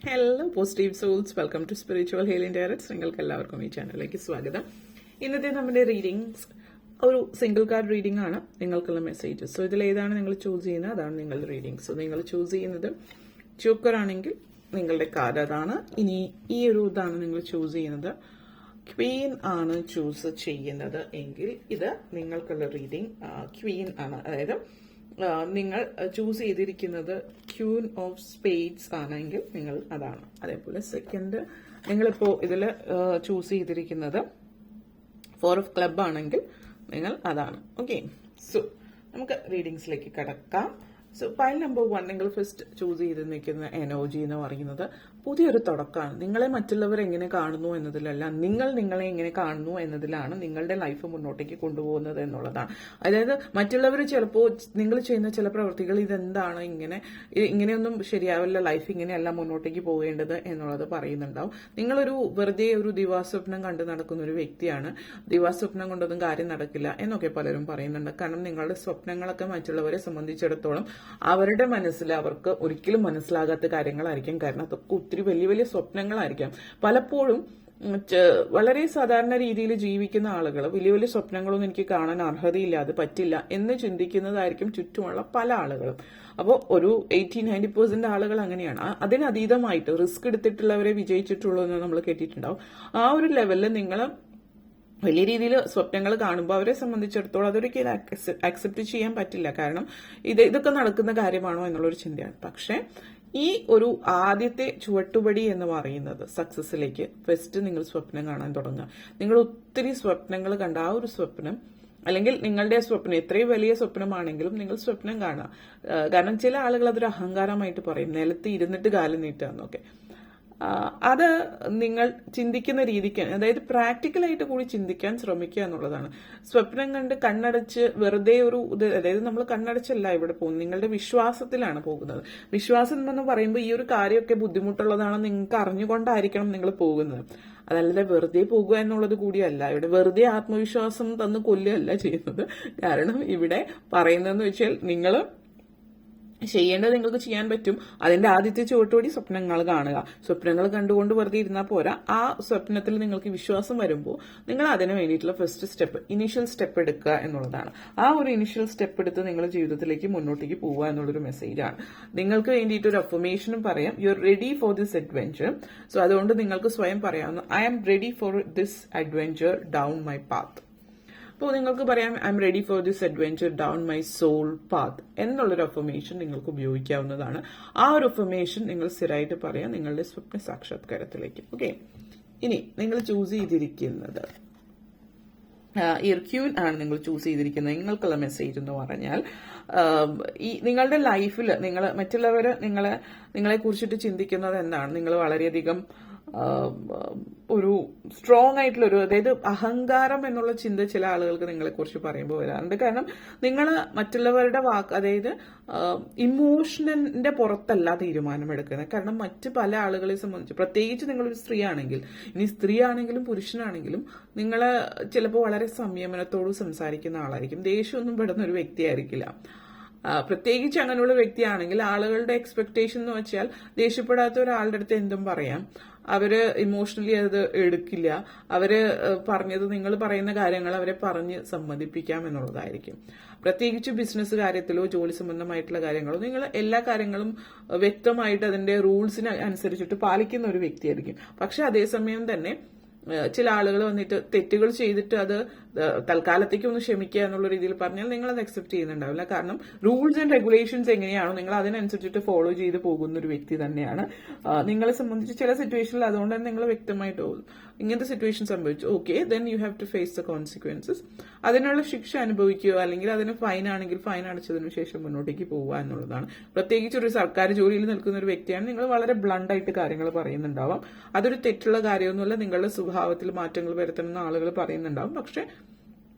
Hello positive souls, welcome to spiritual healing directs. നിങ്ങൾക്ക് എല്ലാവർക്കും ഈ ചാനലിലേക്ക് സ്വാഗതം. ഇന്നത്തെ നമ്മുടെ റീഡിങ്സ് ഒരു സിംഗിൾ കാർഡ് റീഡിംഗ് ആണ്. നിങ്ങൾക്കുള്ള മെസ്സേജസ്. സോ ഇതിൽ ഏതാണ് നിങ്ങൾ ചൂസ് ചെയ്യുന്നത് അതാണ് നിങ്ങളുടെ റീഡിംഗ്. സോ നിങ്ങൾ ചൂസ് ചെയ്യുന്നത് ജോക്കർ ആണെങ്കിൽ നിങ്ങളുടെ കാർഡ് അതാണ്. ഇനി ഈ ഒരു ഇതാണ് നിങ്ങൾ ചൂസ് ചെയ്യുന്നത്, ക്വീൻ ആണ് ചൂസ് ചെയ്യുന്നത് എങ്കിൽ ഇത് നിങ്ങൾക്കുള്ള റീഡിംഗ് ക്വീൻ ആണ്. അതായത് നിങ്ങൾ ചൂസ് ചെയ്തിരിക്കുന്നത് ക്യൂൻ ഓഫ് സ്പേഡ്സ് ആണെങ്കിൽ നിങ്ങൾ അതാണ്. അതേപോലെ സെക്കൻഡ് നിങ്ങളിപ്പോ ഇതിൽ ചൂസ് ചെയ്തിരിക്കുന്നത് ഫോർ ഓഫ് ക്ലബ് ആണെങ്കിൽ നിങ്ങൾ അതാണ്. ഓക്കെ, സോ നമുക്ക് റീഡിങ്സിലേക്ക് കടക്കാം. സോ പൈൽ നമ്പർ 1 നിങ്ങൾ ഫസ്റ്റ് ചൂസ് ചെയ്ത് നിൽക്കുന്ന എനർജി എന്ന് പറയുന്നത് പുതിയൊരു തുടക്കമാണ്. നിങ്ങളെ മറ്റുള്ളവർ എങ്ങനെ കാണുന്നു എന്നതിലല്ല, നിങ്ങൾ നിങ്ങളെ എങ്ങനെ കാണുന്നു എന്നതിലാണ് നിങ്ങളുടെ ലൈഫ് മുന്നോട്ടേക്ക് കൊണ്ടുപോകുന്നത് എന്നുള്ളതാണ്. അതായത് മറ്റുള്ളവർ ചിലപ്പോൾ നിങ്ങൾ ചെയ്യുന്ന ചില പ്രവൃത്തികൾ ഇതെന്താണ് ഇങ്ങനെയൊന്നും ശരിയാവില്ല, ലൈഫ് ഇങ്ങനെയല്ല മുന്നോട്ടേക്ക് പോകേണ്ടത് എന്നുള്ളത് പറയുന്നുണ്ടാവും. നിങ്ങളൊരു വെറുതെ ഒരു ദിവാസ്വപ്നം കണ്ടു നടക്കുന്ന ഒരു വ്യക്തിയാണ്. ദിവാസ്വപ്നം കൊണ്ടൊന്നും കാര്യം നടക്കില്ല എന്നൊക്കെ പലരും പറയുന്നുണ്ട്. കാരണം നിങ്ങളുടെ സ്വപ്നങ്ങളൊക്കെ മറ്റുള്ളവരെ സംബന്ധിച്ചിടത്തോളം അവരുടെ മനസ്സിൽ അവർക്ക് ഒരിക്കലും മനസ്സിലാകാത്ത കാര്യങ്ങളായിരിക്കും. കാരണം അതൊക്കെ ഒത്തിരി വലിയ വലിയ സ്വപ്നങ്ങളായിരിക്കാം. പലപ്പോഴും വളരെ സാധാരണ രീതിയിൽ ജീവിക്കുന്ന ആളുകൾ വലിയ വലിയ സ്വപ്നങ്ങളൊന്നും എനിക്ക് കാണാൻ അർഹതയില്ല, അത് പറ്റില്ല എന്ന് ചിന്തിക്കുന്നതായിരിക്കും ചുറ്റുമുള്ള പല ആളുകളും. അപ്പോൾ ഒരു 80-90% ആളുകൾ അങ്ങനെയാണ്. അതിനതീതമായിട്ട് റിസ്ക് എടുത്തിട്ടുള്ളവരെ വിജയിച്ചിട്ടുള്ളൂ എന്ന് നമ്മൾ കേട്ടിട്ടുണ്ടാവും. ആ ഒരു ലെവലിൽ നിങ്ങൾ വലിയ രീതിയിൽ സ്വപ്നങ്ങൾ കാണുമ്പോൾ അവരെ സംബന്ധിച്ചിടത്തോളം അതൊരിക്കലും അക്സെപ്റ്റ് ചെയ്യാൻ പറ്റില്ല. കാരണം ഇതൊക്കെ നടക്കുന്ന കാര്യമാണോ എന്നുള്ളൊരു ചിന്തയാണ്. പക്ഷെ ഈ ഒരു ആദ്യത്തെ ചുവട്ടുപടി എന്ന് പറയുന്നത് സക്സസിലേക്ക് ഫസ്റ്റ് നിങ്ങൾ സ്വപ്നം കാണാൻ തുടങ്ങുക. നിങ്ങൾ ഒത്തിരി സ്വപ്നങ്ങൾ കണ്ട ആ ഒരു സ്വപ്നം അല്ലെങ്കിൽ നിങ്ങളുടെ സ്വപ്നം എത്രയും വലിയ സ്വപ്നമാണെങ്കിലും നിങ്ങൾ സ്വപ്നം കാണുക. കാരണം ചില ആളുകൾ അതൊരു അഹങ്കാരമായിട്ട് പറയും, നിലത്ത് ഇരുന്നിട്ട് കാലം നീട്ടുകയെന്നൊക്കെ. അത് നിങ്ങൾ ചിന്തിക്കുന്ന രീതിക്ക്, അതായത് പ്രാക്ടിക്കലായിട്ട് കൂടി ചിന്തിക്കാൻ ശ്രമിക്കുക എന്നുള്ളതാണ്. സ്വപ്നം കണ്ട് കണ്ണടച്ച് വെറുതെ ഒരു അതായത് നമ്മൾ കണ്ണടച്ചല്ല ഇവിടെ പോകുന്നത്, നിങ്ങളുടെ വിശ്വാസത്തിലാണ് പോകുന്നത്. വിശ്വാസം എന്ന് പറയുമ്പോൾ ഈ ഒരു കാര്യമൊക്കെ ബുദ്ധിമുട്ടുള്ളതാണെന്ന് നിങ്ങൾക്ക് അറിഞ്ഞുകൊണ്ടായിരിക്കണം നിങ്ങൾ പോകുന്നത്. അതല്ലാതെ വെറുതെ പോകുക എന്നുള്ളത് കൂടിയല്ല. ഇവിടെ വെറുതെ ആത്മവിശ്വാസം തന്ന് കൊല്ലുകയല്ല ചെയ്യുന്നത്. കാരണം ഇവിടെ പറയുന്നതെന്ന് വെച്ചാൽ നിങ്ങൾ ചെയ്യേണ്ടത് നിങ്ങൾക്ക് ചെയ്യാൻ പറ്റും. അതിന്റെ ആദ്യത്തെ ചുവട്ടുപടി സ്വപ്നങ്ങൾ കാണുക. സ്വപ്നങ്ങൾ കണ്ടുകൊണ്ട് വെറുതെ ഇരുന്നാൽ പോരാ. ആ സ്വപ്നത്തിൽ നിങ്ങൾക്ക് വിശ്വാസം വരുമ്പോൾ നിങ്ങൾ അതിന് വേണ്ടിയിട്ടുള്ള ഫസ്റ്റ് സ്റ്റെപ്പ്, ഇനീഷ്യൽ സ്റ്റെപ്പ് എടുക്കുക എന്നുള്ളതാണ്. ആ ഒരു ഇനീഷ്യൽ സ്റ്റെപ്പ് എടുത്ത് നിങ്ങളുടെ ജീവിതത്തിലേക്ക് മുന്നോട്ടേക്ക് പോവുക എന്നുള്ളൊരു മെസ്സേജാണ്. നിങ്ങൾക്ക് വേണ്ടിയിട്ട് ഒരു അഫർമേഷനും പറയാം, you are ready for this adventure. So അതുകൊണ്ട് നിങ്ങൾക്ക് സ്വയം പറയാവുന്ന I am ready for this adventure down my path. അപ്പോൾ നിങ്ങൾക്ക് പറയാം I am ready for this adventure down my soul path എന്നുള്ളൊരു അഫർമേഷൻ നിങ്ങൾക്ക് ഉപയോഗിക്കാവുന്നതാണ്. ആ ഒരു അഫർമേഷൻ നിങ്ങൾ സ്ഥിരമായിട്ട് പറയാം നിങ്ങളുടെ സ്വപ്ന സാക്ഷാത്കാരത്തിലേക്ക്. ഓക്കെ, ഇനി നിങ്ങൾ ചൂസ് ചെയ്തിരിക്കുന്നത് ക്യൂൻ ആണ്. നിങ്ങൾ ചൂസ് ചെയ്തിരിക്കുന്നത് നിങ്ങൾക്കുള്ള മെസ്സേജ് എന്ന് പറഞ്ഞാൽ ഈ നിങ്ങളുടെ ലൈഫിൽ നിങ്ങൾ മറ്റുള്ളവർ നിങ്ങളെ കുറിച്ചിട്ട് ചിന്തിക്കുന്നത് എന്താണ്, നിങ്ങൾ വളരെയധികം ഒരു സ്ട്രോങ് ആയിട്ടുള്ള അതായത് അഹങ്കാരം എന്നുള്ള ചിന്ത ചില ആളുകൾക്ക് നിങ്ങളെ കുറിച്ച് പറയുമ്പോൾ വരാറുണ്ട്. കാരണം നിങ്ങൾ മറ്റുള്ളവരുടെ അതായത് ഇമോഷണലിന്റെ പുറത്തല്ല തീരുമാനമെടുക്കുന്നത്. കാരണം മറ്റ് പല ആളുകളെ സംബന്ധിച്ച്, പ്രത്യേകിച്ച് നിങ്ങളൊരു സ്ത്രീ ആണെങ്കിൽ, ഇനി സ്ത്രീ ആണെങ്കിലും പുരുഷനാണെങ്കിലും, നിങ്ങൾ ചിലപ്പോൾ വളരെ സംയമനത്തോട് സംസാരിക്കുന്ന ആളായിരിക്കും. ദേഷ്യമൊന്നും പെടുന്ന ഒരു വ്യക്തിയായിരിക്കില്ല. പ്രത്യേകിച്ച് അങ്ങനെയുള്ള വ്യക്തിയാണെങ്കിൽ ആളുകളുടെ എക്സ്പെക്ടേഷൻ എന്ന് വെച്ചാൽ ദേഷ്യപ്പെടാത്ത ഒരാളുടെ അടുത്ത് എന്തും പറയാം, അവര് ഇമോഷണലി അത് എടുക്കില്ല, അവര് പറഞ്ഞത് നിങ്ങൾ പറയുന്ന കാര്യങ്ങൾ അവരെ പറഞ്ഞ് സമ്മതിപ്പിക്കാം എന്നുള്ളതായിരിക്കും. പ്രത്യേകിച്ച് ബിസിനസ് കാര്യത്തിലോ ജോലി സംബന്ധമായിട്ടുള്ള കാര്യങ്ങളോ നിങ്ങൾ എല്ലാ കാര്യങ്ങളും വ്യക്തമായിട്ട് അതിന്റെ റൂൾസിന് അനുസരിച്ചിട്ട് പാലിക്കുന്ന ഒരു വ്യക്തിയായിരിക്കും. പക്ഷെ അതേസമയം തന്നെ ചില ആളുകൾ വന്നിട്ട് തെറ്റുകൾ ചെയ്തിട്ട് അത് തൽക്കാലത്തേക്ക് ഒന്ന് ക്ഷമിക്കുക എന്നുള്ള രീതിയിൽ പറഞ്ഞാൽ നിങ്ങൾ അത് അക്സെപ്റ്റ് ചെയ്യുന്നുണ്ടാവില്ല. കാരണം റൂൾസ് ആൻഡ് റെഗുലേഷൻസ് എങ്ങനെയാണോ നിങ്ങൾ അതിനനുസരിച്ചിട്ട് ഫോളോ ചെയ്ത് പോകുന്ന ഒരു വ്യക്തി തന്നെയാണ്. നിങ്ങളെ സംബന്ധിച്ച് ചില സിറ്റുവേഷനിൽ അതുകൊണ്ട് തന്നെ നിങ്ങൾ വ്യക്തമായിട്ട് ഇങ്ങനത്തെ സിറ്റുവേഷൻ സംഭവിച്ചു, okay, then you have to face the consequences. അതിനുള്ള ശിക്ഷ അനുഭവിക്കുക, അല്ലെങ്കിൽ അതിന് ഫൈൻ ആണെങ്കിൽ ഫൈൻ അടച്ചതിനു ശേഷം മുന്നോട്ടേക്ക് പോവുക എന്നുള്ളതാണ്. പ്രത്യേകിച്ച് ഒരു സർക്കാർ ജോലിയിൽ നിൽക്കുന്ന ഒരു വ്യക്തിയാണ്, നിങ്ങൾ വളരെ ബ്ലണ്ട് ആയിട്ട് കാര്യങ്ങൾ പറയുന്നുണ്ടാവാം. അതൊരു തെറ്റുള്ള കാര്യമൊന്നുമല്ല, നിങ്ങളുടെ സ്വഭാവത്തിൽ മാറ്റങ്ങൾ വരുത്തണമെന്ന് ആളുകൾ പറയുന്നുണ്ടാവും. പക്ഷെ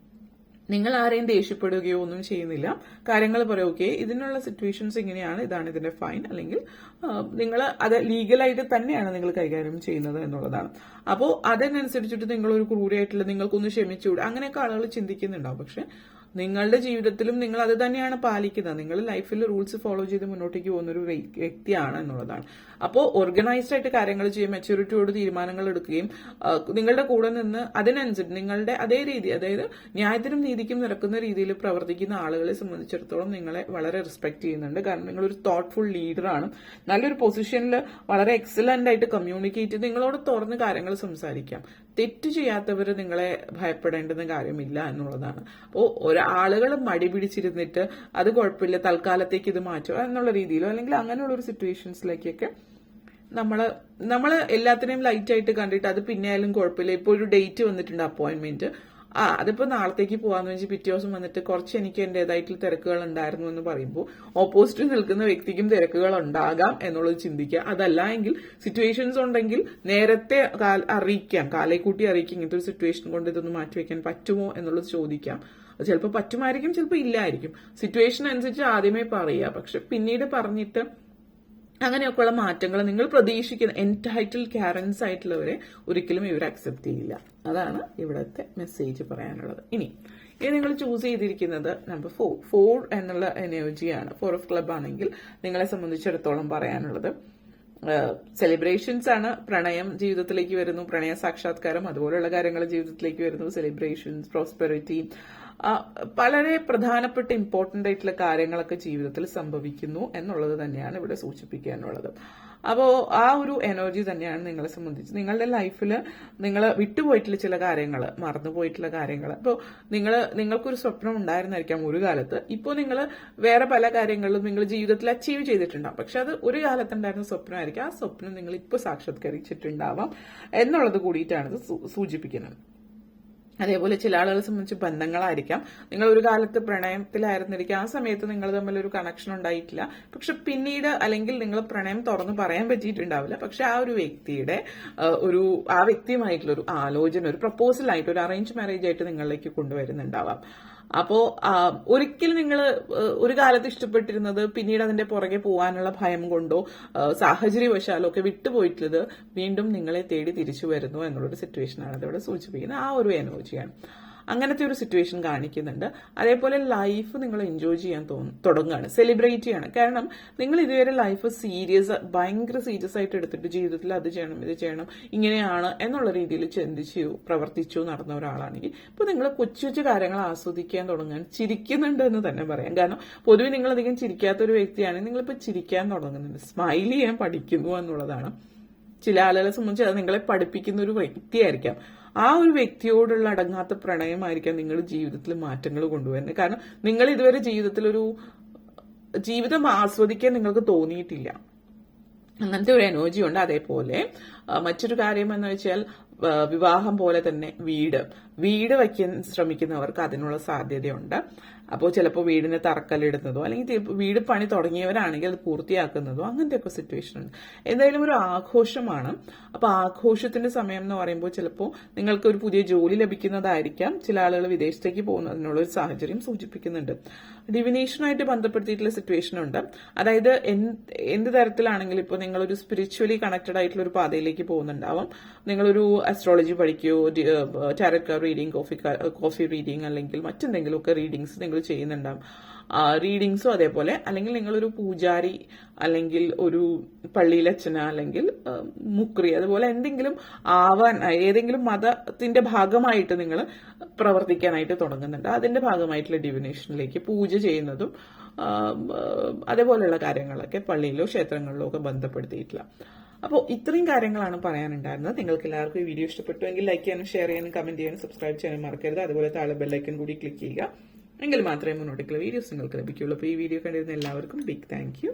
നിങ്ങൾ ആരെയും ദേഷ്യപ്പെടുകയോ ഒന്നും ചെയ്യുന്നില്ല. കാര്യങ്ങൾ പറയും, ഓക്കെ, ഇതിനുള്ള സിറ്റുവേഷൻസ് ഇങ്ങനെയാണ്, ഇതാണ് ഇതിന്റെ ഫൈൻ, അല്ലെങ്കിൽ നിങ്ങൾ അത് ലീഗലായിട്ട് തന്നെയാണ് നിങ്ങൾ കൈകാര്യം ചെയ്യുന്നത് എന്നുള്ളതാണ്. അപ്പോൾ അതിനനുസരിച്ചിട്ട് നിങ്ങൾ ഒരു ക്രൂരമായിട്ടുള്ള നിങ്ങൾക്കൊന്ന് ക്ഷമിച്ചുകൂടെ അങ്ങനെയൊക്കെ ആളുകൾ ചിന്തിക്കുന്നുണ്ടാവും. പക്ഷെ നിങ്ങളുടെ ജീവിതത്തിലും നിങ്ങൾ അത് തന്നെയാണ് പാലിക്കുന്നത്. നിങ്ങൾ ലൈഫിൽ റൂൾസ് ഫോളോ ചെയ്ത് മുന്നോട്ടേക്ക് പോകുന്ന ഒരു വ്യക്തിയാണ് എന്നുള്ളതാണ്. അപ്പോൾ ഓർഗനൈസ്ഡ് ആയിട്ട് കാര്യങ്ങൾ ചെയ്യും, മെച്യൂരിറ്റിയോട് തീരുമാനങ്ങൾ എടുക്കുകയും നിങ്ങളുടെ കൂടെ നിന്ന് അതിനനുസരിച്ച് നിങ്ങളുടെ അതേ രീതി, അതായത് ന്യായത്തിനും നീതിക്കും നിരക്കുന്ന രീതിയിൽ പ്രവർത്തിക്കുന്ന ആളുകളെ സംബന്ധിച്ചിടത്തോളം നിങ്ങളെ വളരെ റെസ്പെക്ട് ചെയ്യുന്നുണ്ട്. കാരണം നിങ്ങളൊരു തോട്ട്ഫുൾ ലീഡറാണ്, നല്ലൊരു പൊസിഷനിൽ വളരെ എക്സലന്റ് ആയിട്ട് കമ്മ്യൂണിക്കേറ്റ് ചെയ്ത് നിങ്ങളോട് തുറന്ന് കാര്യങ്ങൾ സംസാരിക്കാം. തെറ്റ് ചെയ്യാത്തവർ നിങ്ങളെ ഭയപ്പെടേണ്ടുന്ന കാര്യമില്ല എന്നുള്ളതാണ്. അപ്പോൾ ഒരാളുകൾ മടി പിടിച്ചിരുന്നിട്ട് അത് കുഴപ്പമില്ല, തൽക്കാലത്തേക്ക് ഇത് മാറ്റുക എന്നുള്ള രീതിയിലോ അല്ലെങ്കിൽ അങ്ങനെയുള്ള ഒരു സിറ്റുവേഷൻസിലേക്കൊക്കെ നമ്മള് എല്ലാത്തിനെയും ലൈറ്റ് ആയിട്ട് കണ്ടിട്ട് അത് പിന്നെ ആയാലും കുഴപ്പമില്ല, ഇപ്പൊ ഒരു ഡേറ്റ് വന്നിട്ടുണ്ട്, അപ്പോയിന്റ്മെന്റ്, അതിപ്പോ നാളത്തേക്ക് പോവാന്ന് വെച്ച് പിറ്റേ ദിവസം വന്നിട്ട് കുറച്ച് എനിക്ക് എന്റേതായിട്ടുള്ള തിരക്കുകൾ ഉണ്ടായിരുന്നു എന്ന് പറയുമ്പോൾ ഓപ്പോസിറ്റ് നിൽക്കുന്ന വ്യക്തിക്കും തിരക്കുകൾ ഉണ്ടാകാം എന്നുള്ളത് ചിന്തിക്കുക. അതല്ല എങ്കിൽ സിറ്റുവേഷൻസ് ഉണ്ടെങ്കിൽ നേരത്തെ അറിയിക്കാം, കാലേക്കൂട്ടി അറിയിക്കാം, ഇങ്ങനത്തെ ഒരു സിറ്റുവേഷൻ കൊണ്ട് ഇതൊന്ന് മാറ്റിവെക്കാൻ പറ്റുമോ എന്നുള്ളത് ചോദിക്കാം. അത് ചിലപ്പോൾ പറ്റുമായിരിക്കും, ചിലപ്പോൾ ഇല്ലായിരിക്കും. സിറ്റുവേഷൻ അനുസരിച്ച് ആദ്യമേ പറയുക, പക്ഷെ പിന്നീട് പറഞ്ഞിട്ട് അങ്ങനെയൊക്കെയുള്ള മാറ്റങ്ങൾ നിങ്ങൾ പ്രതീക്ഷിക്കുന്ന എൻടൈറ്റിൽ കാരൻസ് ആയിട്ടുള്ളവരെ ഒരിക്കലും ഇവർ അക്സെപ്റ്റ് ചെയ്യില്ല. അതാണ് ഇവിടുത്തെ മെസ്സേജ് പറയാനുള്ളത്. ഇനി നിങ്ങൾ ചൂസ് ചെയ്തിരിക്കുന്നത് നമ്പർ 4 എന്നുള്ള എനർജിയാണ്. 4 ഓഫ് ക്ലബ് ആണെങ്കിൽ നിങ്ങളെ സംബന്ധിച്ചിടത്തോളം പറയാനുള്ളത് സെലിബ്രേഷൻസ് ആണ്. പ്രണയം ജീവിതത്തിലേക്ക് വരുന്നു, പ്രണയ സാക്ഷാത്കാരം അതുപോലെയുള്ള കാര്യങ്ങൾ ജീവിതത്തിലേക്ക് വരുന്നു, സെലിബ്രേഷൻസ്, പ്രോസ്പെറിറ്റി, വളരെ പ്രധാനപ്പെട്ട ഇമ്പോർട്ടന്റ് ആയിട്ടുള്ള കാര്യങ്ങളൊക്കെ ജീവിതത്തിൽ സംഭവിക്കുന്നു എന്നുള്ളത് തന്നെയാണ് ഇവിടെ സൂചിപ്പിക്കാനുള്ളത്. അപ്പോൾ ആ ഒരു എനർജി തന്നെയാണ് നിങ്ങളെ സംബന്ധിച്ച് നിങ്ങളുടെ ലൈഫിൽ നിങ്ങൾ വിട്ടുപോയിട്ടുള്ള ചില കാര്യങ്ങൾ, മറന്നുപോയിട്ടുള്ള കാര്യങ്ങൾ. അപ്പോൾ നിങ്ങൾക്കൊരു സ്വപ്നം ഉണ്ടായിരുന്നായിരിക്കാം ഒരു കാലത്ത്, ഇപ്പോൾ നിങ്ങൾ വേറെ പല കാര്യങ്ങളിലും നിങ്ങൾ ജീവിതത്തിൽ അച്ചീവ് ചെയ്തിട്ടുണ്ടാവും, പക്ഷെ അത് ഒരു കാലത്തുണ്ടായിരുന്ന സ്വപ്നമായിരിക്കും, ആ സ്വപ്നം നിങ്ങൾ ഇപ്പോൾ സാക്ഷാത്കരിച്ചിട്ടുണ്ടാവാം എന്നുള്ളത് കൂടിയിട്ടാണ് ഇത് സൂചിപ്പിക്കുന്നത്. അതേപോലെ ചില ആളുകളെ സംബന്ധിച്ച് ബന്ധങ്ങളായിരിക്കാം. നിങ്ങൾ ഒരു കാലത്ത് പ്രണയത്തിലായിരുന്നിരിക്കും, ആ സമയത്ത് നിങ്ങൾ തമ്മിൽ ഒരു കണക്ഷൻ ഉണ്ടായിട്ടില്ല, പക്ഷെ പിന്നീട് അല്ലെങ്കിൽ നിങ്ങൾ പ്രണയം തുറന്ന് പറയാൻ പറ്റിയിട്ടുണ്ടാവില്ല, പക്ഷെ ആ ഒരു വ്യക്തിയുടെ ആ വ്യക്തിയുമായിട്ടുള്ള ഒരു ആലോചന, ഒരു പ്രപ്പോസൽ ആയിട്ട്, ഒരു അറേഞ്ച് മാരേജ് ആയിട്ട് നിങ്ങളിലേക്ക് കൊണ്ടുവരുന്നുണ്ടാവാം. അപ്പോ ഒരിക്കലും നിങ്ങൾ ഒരു കാലത്ത് ഇഷ്ടപ്പെട്ടിരുന്നത് പിന്നീട് അതിന്റെ പുറകെ പോകാനുള്ള ഭയം കൊണ്ടോ സാഹചര്യവശാലോ ഒക്കെ വിട്ടുപോയിട്ടുള്ളത് വീണ്ടും നിങ്ങളെ തേടി തിരിച്ചു വരുന്നു എന്നുള്ളൊരു സിറ്റുവേഷനാണ് അതവിടെ സൂചിപ്പിക്കുന്നത്. ആ ഒരു എനർജിയാണ്, അങ്ങനത്തെ ഒരു സിറ്റുവേഷൻ കാണിക്കുന്നുണ്ട്. അതേപോലെ ലൈഫ് നിങ്ങൾ എൻജോയ് ചെയ്യാൻ തുടങ്ങുകയാണ്, സെലിബ്രേറ്റ് ചെയ്യാണ്. കാരണം നിങ്ങൾ ഇതുവരെ ലൈഫ് ഭയങ്കര സീരിയസ് ആയിട്ട് എടുത്തിട്ട് ജീവിതത്തിൽ അത് ചെയ്യണം, ഇത് ചെയ്യണം, ഇങ്ങനെയാണ് എന്നുള്ള രീതിയിൽ ചിന്തിച്ചു പ്രവർത്തിച്ചു നടന്ന ഒരാളാണെങ്കിൽ ഇപ്പൊ നിങ്ങൾ കൊച്ചു കൊച്ചു കാര്യങ്ങൾ ആസ്വദിക്കാൻ തുടങ്ങാൻ, ചിരിക്കുന്നുണ്ട് എന്ന് തന്നെ പറയാം. കാരണം പൊതുവെ നിങ്ങൾ അധികം ചിരിക്കാത്ത ഒരു വ്യക്തിയാണെങ്കിൽ നിങ്ങളിപ്പോൾ ചിരിക്കാൻ തുടങ്ങുന്നുണ്ട്, സ്മൈൽ ചെയ്യാൻ പഠിക്കുന്നു എന്നുള്ളതാണ്. ചില ആളുകളെ സംബന്ധിച്ച് അത് നിങ്ങളെ പഠിപ്പിക്കുന്ന ഒരു വ്യക്തിയായിരിക്കാം. ആ ഒരു വ്യക്തിയോടുള്ള അടങ്ങാത്ത പ്രണയമായിരിക്കാം നിങ്ങളുടെ ജീവിതത്തിൽ മാറ്റങ്ങൾ കൊണ്ടുവരുന്നത്. കാരണം നിങ്ങൾ ഇതുവരെ ജീവിതം ആസ്വദിക്കാൻ നിങ്ങൾക്ക് തോന്നിയിട്ടില്ല, അങ്ങനത്തെ ഒരു എനർജി ഉണ്ട്. അതേപോലെ മറ്റൊരു കാര്യം എന്ന് വെച്ചാൽ വിവാഹം പോലെ തന്നെ വീട് വയ്ക്കാൻ ശ്രമിക്കുന്നവർക്ക് അതിനുള്ള സാധ്യതയുണ്ട്. അപ്പോൾ ചിലപ്പോൾ വീടിന് തറക്കല്ലിടുന്നതോ അല്ലെങ്കിൽ വീട് പണി തുടങ്ങിയവരാണെങ്കിൽ അത് പൂർത്തിയാക്കുന്നതോ അങ്ങനത്തെ ഒക്കെ സിറ്റുവേഷൻ ഉണ്ട്. എന്തായാലും ഒരു ആഘോഷമാണ്. അപ്പൊ ആഘോഷത്തിന്റെ സമയം എന്ന് പറയുമ്പോൾ ചിലപ്പോൾ നിങ്ങൾക്ക് ഒരു പുതിയ ജോലി ലഭിക്കുന്നതായിരിക്കാം, ചില ആളുകൾ വിദേശത്തേക്ക് പോകുന്നതിനുള്ള ഒരു സാഹചര്യം സൂചിപ്പിക്കുന്നുണ്ട്. ഡിവിനേഷനുമായിട്ട് ബന്ധപ്പെടുത്തിയിട്ടുള്ള സിറ്റുവേഷൻ ഉണ്ട്. അതായത് എന്ത് തരത്തിലാണെങ്കിലും ഇപ്പോൾ നിങ്ങളൊരു സ്പിരിച്വലി കണക്റ്റഡ് ആയിട്ടുള്ള ഒരു പാതയിലേക്ക് പോകുന്നുണ്ടാവാം. നിങ്ങളൊരു അസ്ട്രോളജി പഠിക്കുകയോ tarot card reading, coffee reading അല്ലെങ്കിൽ മറ്റെന്തെങ്കിലുമൊക്കെ റീഡിങ്സ് നിങ്ങൾ ചെയ്യുന്നുണ്ടാവും. റീഡിങ്സോ അതേപോലെ അല്ലെങ്കിൽ നിങ്ങളൊരു പൂജാരി അല്ലെങ്കിൽ ഒരു പള്ളിയിലച്ഛന അല്ലെങ്കിൽ മുക്രി അതുപോലെ എന്തെങ്കിലും ആവാൻ, ഏതെങ്കിലും മതത്തിന്റെ ഭാഗമായിട്ട് നിങ്ങൾ പ്രവർത്തിക്കാനായിട്ട് തുടങ്ങുന്നുണ്ട്. അതിന്റെ ഭാഗമായിട്ടുള്ള ഡിവിനേഷനിലേക്ക് പൂജ ചെയ്യുന്നതും അതേപോലെയുള്ള കാര്യങ്ങളൊക്കെ പള്ളിയിലോ ക്ഷേത്രങ്ങളിലോ ഒക്കെ ബന്ധപ്പെടുത്തിയിട്ടില്ല. അപ്പോൾ ഇത്രയും കാര്യങ്ങളാണ് പറയാനുണ്ടായിരുന്നത്. നിങ്ങൾക്ക് എല്ലാവർക്കും ഈ വീഡിയോ ഇഷ്ടപ്പെട്ടുവെങ്കിൽ ലൈക്ക് ചെയ്യാനും ഷെയർ ചെയ്യാനും കമന്റ് ചെയ്യാനും സബ്സ്ക്രൈബ് ചെയ്യാനും മറക്കരുത്. അതുപോലെ താഴെ ബെല്ലൈക്കൻ കൂടി ക്ലിക്ക് ചെയ്യുക, എങ്കിൽ മാത്രമേ മുന്നോട്ടേക്കുള്ള വീഡിയോസ് നിങ്ങൾക്ക് ലഭിക്കുകയുള്ളൂ. അപ്പോൾ ഈ വീഡിയോ കണ്ടിരുന്ന എല്ലാവർക്കും ബിഗ് താങ്ക് യു.